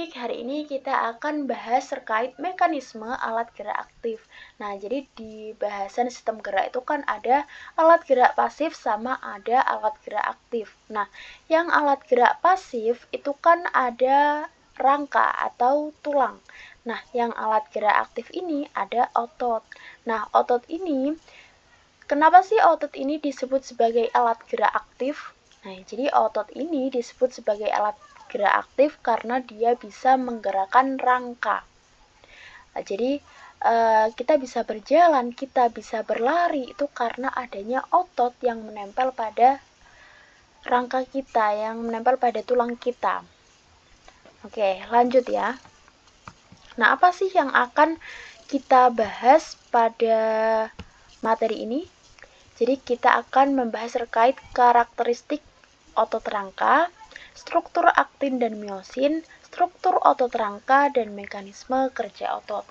adik-adik, hari ini kita akan bahas terkait mekanisme alat gerak aktif. Nah, jadi di bahasan sistem gerak itu kan ada alat gerak pasif sama ada alat gerak aktif. Nah, yang alat gerak pasif itu kan ada rangka atau tulang. Nah, yang alat gerak aktif ini ada otot. Nah, otot ini, kenapa sih otot ini disebut sebagai alat gerak aktif? Nah, jadi otot ini disebut sebagai alat gerak aktif karena dia bisa menggerakkan rangka. Nah, jadi kita bisa berjalan, kita bisa berlari itu karena adanya otot yang menempel pada rangka kita, yang menempel pada tulang kita. Oke, lanjut ya. Nah, apa sih yang akan kita bahas pada materi ini? Jadi kita akan membahas terkait karakteristik otot rangka, struktur aktin dan miosin, struktur otot rangka, dan mekanisme kerja otot.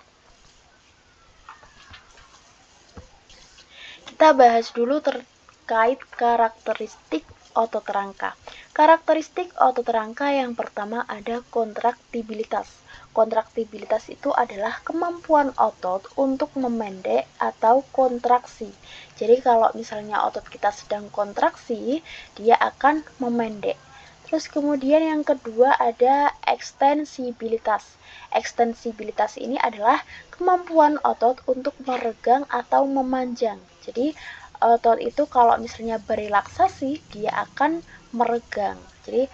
Kita bahas dulu terkait karakteristik otot rangka. Karakteristik otot rangka yang pertama ada kontraktibilitas. Kontraktibilitas itu adalah kemampuan otot untuk memendek atau kontraksi. Jadi kalau misalnya otot kita sedang kontraksi, dia akan memendek. Terus kemudian yang kedua ada ekstensibilitas. Ekstensibilitas ini adalah kemampuan otot untuk meregang atau memanjang. Jadi otot itu kalau misalnya berelaksasi, dia akan meregang. Jadi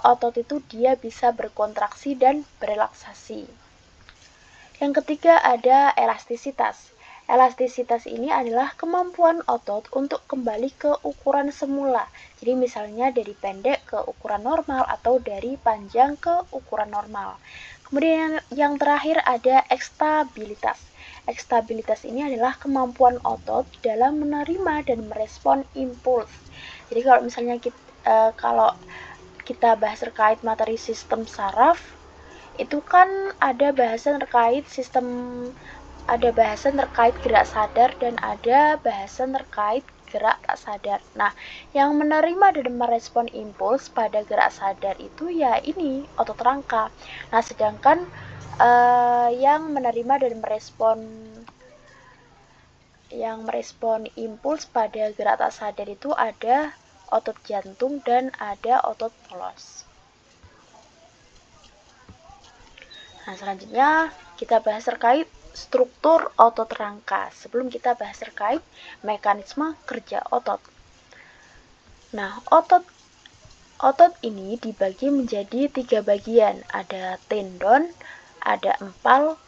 otot itu dia bisa berkontraksi dan berelaksasi. Yang ketiga ada elastisitas. Elastisitas ini adalah kemampuan otot untuk kembali ke ukuran semula. Jadi misalnya dari pendek ke ukuran normal atau dari panjang ke ukuran normal. Kemudian yang terakhir ada ekstabilitas. Ekstabilitas ini adalah kemampuan otot dalam menerima dan merespon impuls. Jadi kalau misalnya kita bahas terkait materi sistem saraf, itu kan ada bahasan terkait gerak sadar dan ada bahasan terkait gerak tak sadar. Nah, yang menerima dan merespon impuls pada gerak sadar itu ya ini otot rangka. Nah, sedangkan yang menerima dan merespon impuls pada gerak tak sadar itu ada otot jantung dan ada otot polos. Nah, selanjutnya kita bahas terkait struktur otot rangka sebelum kita bahas terkait mekanisme kerja otot. Nah, otot ini dibagi menjadi 3 bagian, ada tendon, ada empal.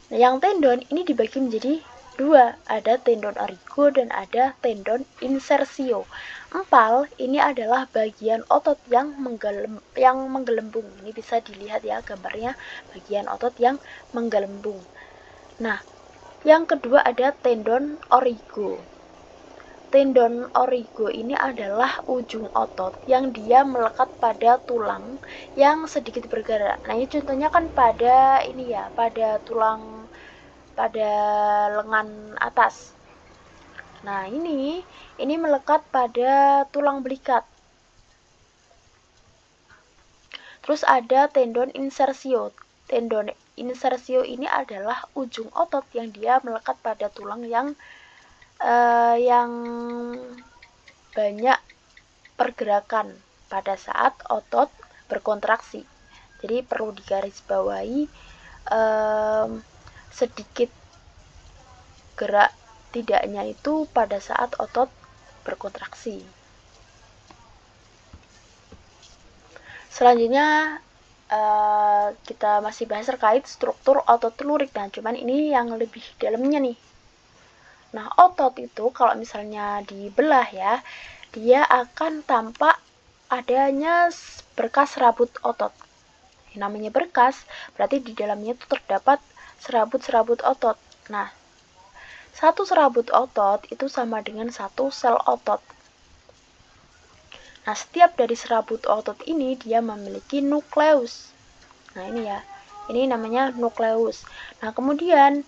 Nah, yang tendon ini dibagi menjadi 2, ada tendon origo dan ada tendon insersio. Empal ini adalah bagian otot yang menggelembung. Ini bisa dilihat ya gambarnya, bagian otot yang menggelembung. Nah, yang kedua ada tendon origo. Tendon origo ini adalah ujung otot yang dia melekat pada tulang yang sedikit bergerak. Nah, ini contohnya kan pada pada lengan atas. Nah, ini melekat pada tulang belikat. Terus ada tendon insersio. Tendon insersio ini adalah ujung otot yang dia melekat pada tulang yang banyak pergerakan pada saat otot berkontraksi. Jadi perlu digarisbawahi sedikit gerak tidaknya itu pada saat otot berkontraksi. Selanjutnya kita masih bahas terkait struktur otot telurik. Nah, cuman ini yang lebih dalamnya nih. Nah, otot itu kalau misalnya dibelah ya, dia akan tampak adanya berkas serabut otot. Yang namanya berkas berarti di dalamnya itu terdapat serabut-serabut otot. Nah, satu serabut otot itu sama dengan satu sel otot. Nah, setiap dari serabut otot ini dia memiliki nukleus. Nah, ini ya. Ini namanya nukleus. Nah, kemudian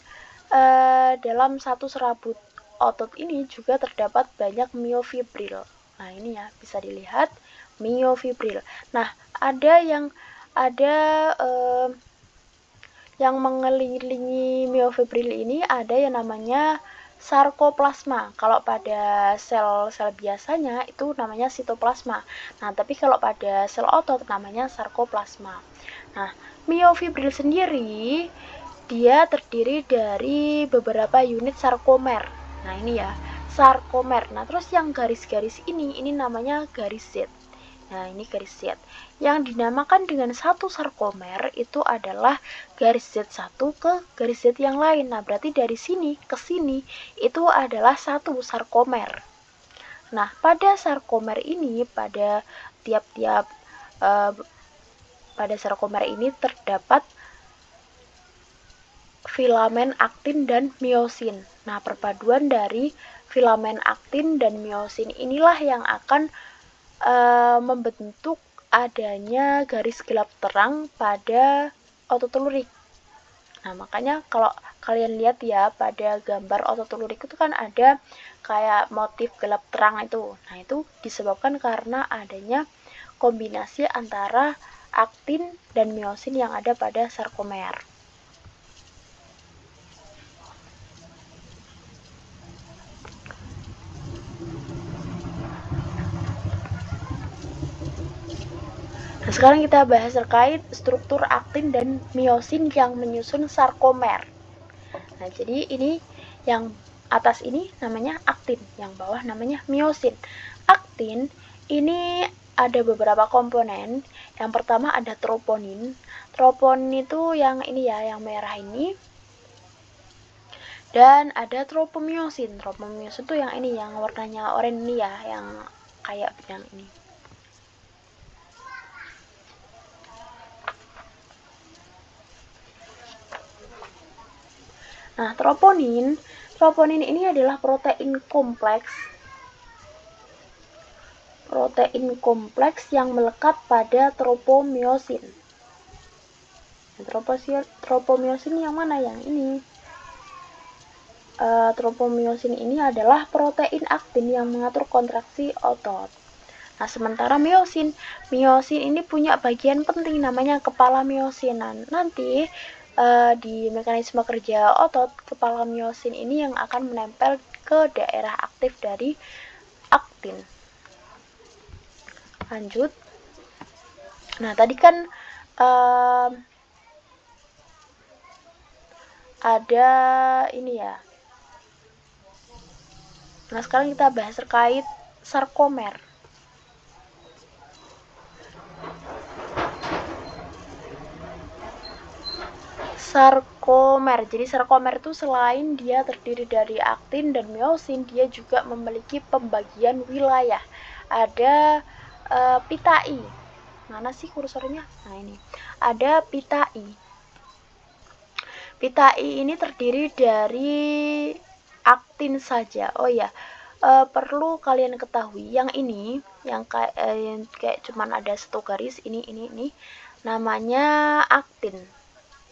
dalam satu serabut otot ini juga terdapat banyak miofibril. Nah, ini ya bisa dilihat miofibril. Nah, ada yang mengelilingi miofibril ini ada yang namanya sarkoplasma. Kalau pada sel-sel biasanya itu namanya sitoplasma. Nah, tapi kalau pada sel otot namanya sarkoplasma. Nah, miofibril sendiri dia terdiri dari beberapa unit sarkomer. Nah, ini ya, sarkomer. Nah, terus yang garis-garis ini namanya garis Z. Nah, ini garis Z. Yang dinamakan dengan satu sarkomer itu adalah garis Z1 ke garis Z yang lain. Nah, berarti dari sini ke sini itu adalah satu sarkomer. Nah, pada sarkomer ini, pada sarkomer ini terdapat filamen aktin dan miosin. Nah, perpaduan dari filamen aktin dan miosin inilah yang akan membentuk adanya garis gelap terang pada otot telurik. Nah, makanya kalau kalian lihat ya pada gambar otot telurik itu kan ada kayak motif gelap terang itu. Nah, itu disebabkan karena adanya kombinasi antara aktin dan miosin yang ada pada sarkomer. Nah, sekarang kita bahas terkait struktur aktin dan miosin yang menyusun sarkomer. Nah, jadi ini yang atas ini namanya aktin, yang bawah namanya miosin. Aktin ini ada beberapa komponen. Yang pertama ada troponin. Troponin itu yang ini ya, yang merah ini. Dan ada tropomiosin. Tropomiosin itu yang ini, yang warnanya oranye ini ya, yang kayak benang ini. Nah, troponin ini adalah protein kompleks yang melekat pada tropomiosin. Tropomiosin yang mana? Yang ini. Tropomiosin ini adalah protein aktin yang mengatur kontraksi otot. Nah, sementara miosin ini punya bagian penting namanya kepala miosin. Nah, nanti di mekanisme kerja otot, kepala miosin ini yang akan menempel ke daerah aktif dari aktin. Lanjut. Nah, tadi kan ada ini ya. Nah, sekarang kita bahas terkait sarkomer. Jadi sarkomer itu selain dia terdiri dari aktin dan miosin, dia juga memiliki pembagian wilayah. Ada pita I. Mana sih kursornya? Nah, ini. Ada pita I. Pita I ini terdiri dari aktin saja. Oh ya, perlu kalian ketahui yang ini, yang kayak cuman ada satu garis, ini namanya aktin.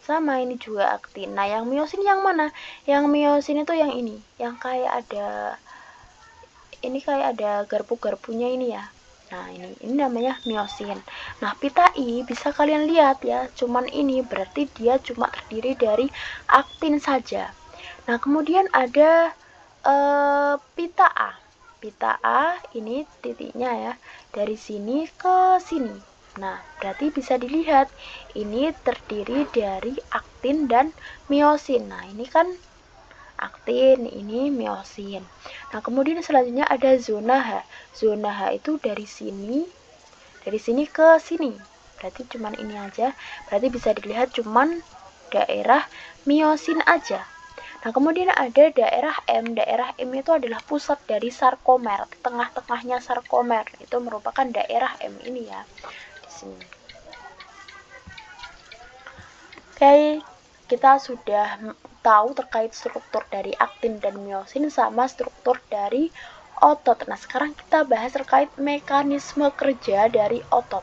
Sama ini juga aktin. Nah, yang miosin yang mana? Yang miosin itu yang ini, yang kayak ada garpu-garpunya ini ya. Nah, ini namanya miosin. Nah, pita I bisa kalian lihat ya, cuman ini berarti dia cuma terdiri dari aktin saja. Nah, kemudian ada pita A. Pita A ini titiknya ya, dari sini ke sini. Nah, berarti bisa dilihat ini terdiri dari aktin dan miosin. Nah, ini kan aktin, ini miosin. Nah, kemudian selanjutnya ada zona H. Zona H itu dari sini ke sini. Berarti cuman ini aja. Berarti bisa dilihat cuman daerah miosin aja. Nah, kemudian ada daerah M. Daerah M itu adalah pusat dari sarkomer. Tengah-tengahnya sarkomer itu merupakan daerah M ini ya. Sini. Oke, kita sudah tahu terkait struktur dari aktin dan miosin sama struktur dari otot. Nah, sekarang kita bahas terkait mekanisme kerja dari otot.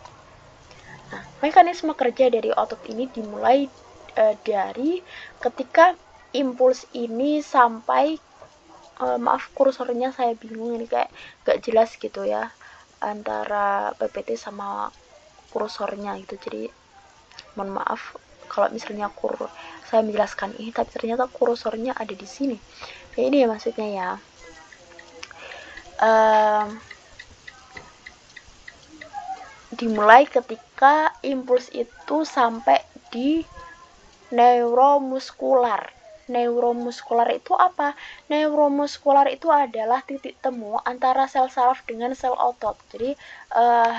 Nah, mekanisme kerja dari otot ini dimulai dari ketika impuls ini sampai maaf kursornya saya bingung, ini kayak gak jelas gitu ya antara PPT sama kursornya gitu, jadi mohon maaf kalau misalnya saya menjelaskan ini tapi ternyata kursornya ada di sini. Ya, ini ya maksudnya ya. Dimulai ketika impuls itu sampai di neuromuskular. Neuromuskular itu apa? Neuromuskular itu adalah titik temu antara sel saraf dengan sel otot. Jadi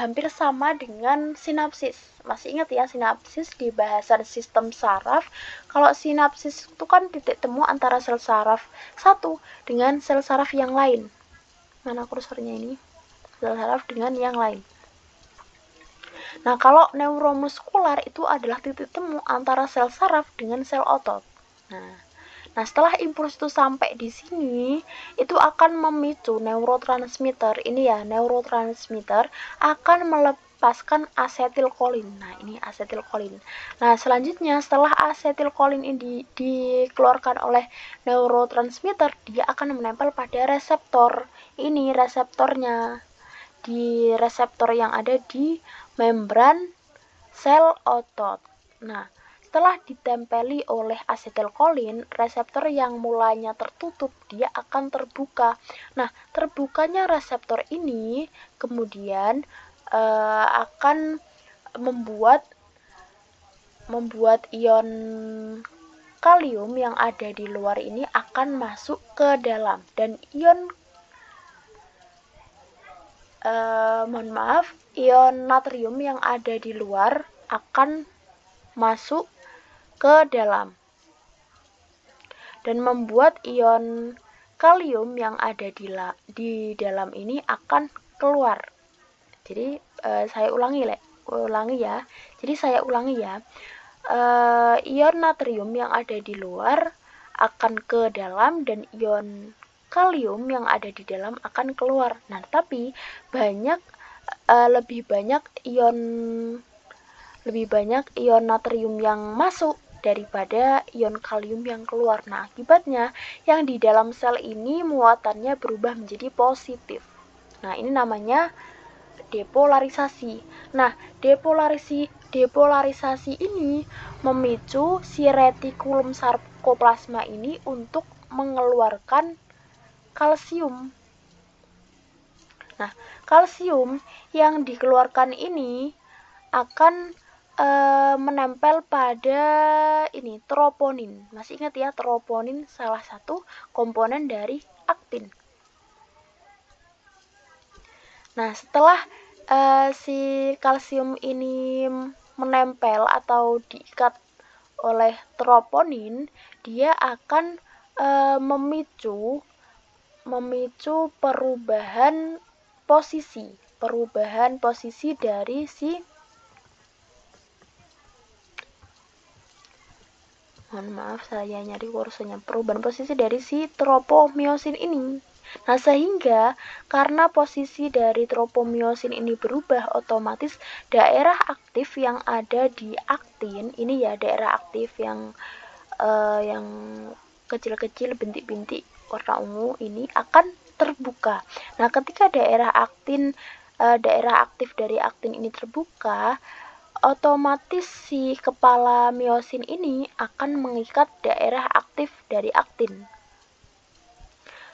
hampir sama dengan sinapsis. Masih ingat ya sinapsis di bahasan sistem saraf? Kalau sinapsis itu kan titik temu antara sel saraf satu dengan sel saraf yang lain. Mana kursornya ini? Sel saraf dengan yang lain. Nah, kalau neuromuskular itu adalah titik temu antara sel saraf dengan sel otot. Nah, setelah impuls itu sampai di sini, itu akan memicu neurotransmitter. Ini ya, neurotransmitter akan melepaskan asetilkolin. Nah, ini asetilkolin. Nah, selanjutnya setelah asetilkolin ini dikeluarkan oleh neurotransmitter, dia akan menempel pada reseptor. Ini reseptornya. Di reseptor yang ada di membran sel otot. Nah, setelah ditempeli oleh asetilkolin, reseptor yang mulanya tertutup, dia akan terbuka. Nah, terbukanya reseptor ini kemudian akan membuat ion kalium yang ada di luar ini akan masuk ke dalam, dan ion ion natrium yang ada di luar akan masuk ke dalam dan membuat ion kalium yang ada di dalam ini akan keluar. Jadi saya ulangi ya. Jadi saya ulangi ya. Ion natrium yang ada di luar akan ke dalam dan ion kalium yang ada di dalam akan keluar. Nah, tapi lebih banyak ion natrium yang masuk daripada ion kalium yang keluar. Nah, akibatnya yang di dalam sel ini muatannya berubah menjadi positif. Nah, ini namanya depolarisasi. Nah, depolarisasi ini memicu si retikulum sarkoplasma ini untuk mengeluarkan kalsium. Nah, kalsium yang dikeluarkan ini akan menempel pada ini troponin. Masih ingat ya, troponin salah satu komponen dari aktin. Nah, setelah si kalsium ini menempel atau diikat oleh troponin, dia akan memicu perubahan posisi dari si perubahan posisi dari si tropomyosin ini. Nah, sehingga karena posisi dari tropomyosin ini berubah, otomatis daerah aktif yang ada di aktin ini ya, daerah aktif yang kecil-kecil bintik-bintik warna ungu ini akan terbuka. Nah, ketika daerah aktif dari aktin ini terbuka, otomatis si kepala miosin ini akan mengikat daerah aktif dari aktin.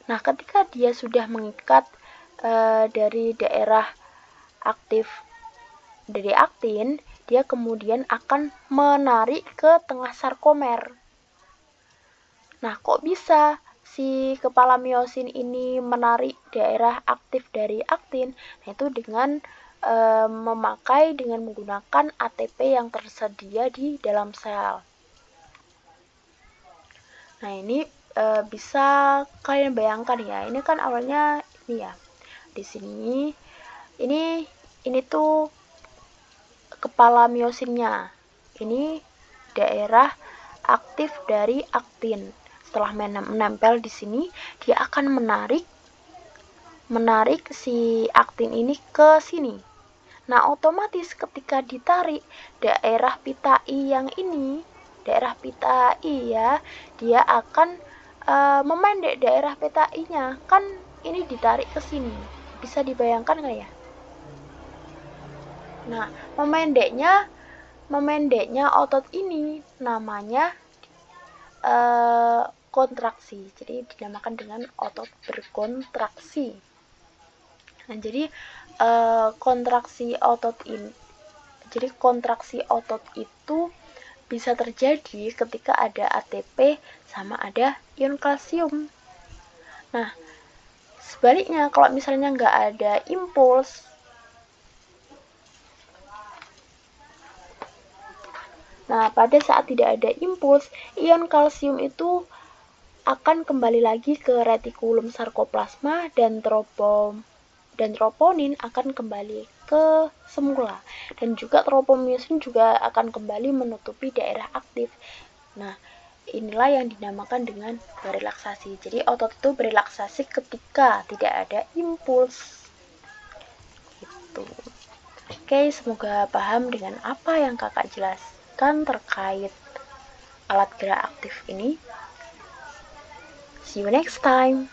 Nah, ketika dia sudah mengikat dari daerah aktif dari aktin, dia kemudian akan menarik ke tengah sarkomer. Nah, kok bisa si kepala miosin ini menarik daerah aktif dari aktin? Nah, itu dengan menggunakan ATP yang tersedia di dalam sel. Nah, ini bisa kalian bayangkan ya. Ini kan awalnya ini ya. Di sini ini tuh kepala miosinnya. Ini daerah aktif dari aktin. Setelah menempel di sini, dia akan menarik si aktin ini ke sini. Nah, otomatis ketika ditarik daerah pita I yang ini, daerah pita I ya, dia akan memendek daerah PTI-nya. Kan ini ditarik ke sini. Bisa dibayangkan nggak ya? Nah, memendeknya otot ini namanya kontraksi. Jadi dinamakan dengan otot berkontraksi. Nah, jadi kontraksi otot itu bisa terjadi ketika ada ATP sama ada ion kalsium. Nah, sebaliknya kalau misalnya nggak ada impuls, pada saat tidak ada impuls, ion kalsium itu akan kembali lagi ke retikulum sarkoplasma dan troponin akan kembali ke semula, dan juga tropomyosin juga akan kembali menutupi daerah aktif. Nah, inilah yang dinamakan dengan relaksasi. Jadi otot itu berelaksasi ketika tidak ada impuls. Gitu. Oke, semoga paham dengan apa yang kakak jelaskan terkait alat gerak aktif ini. See you next time.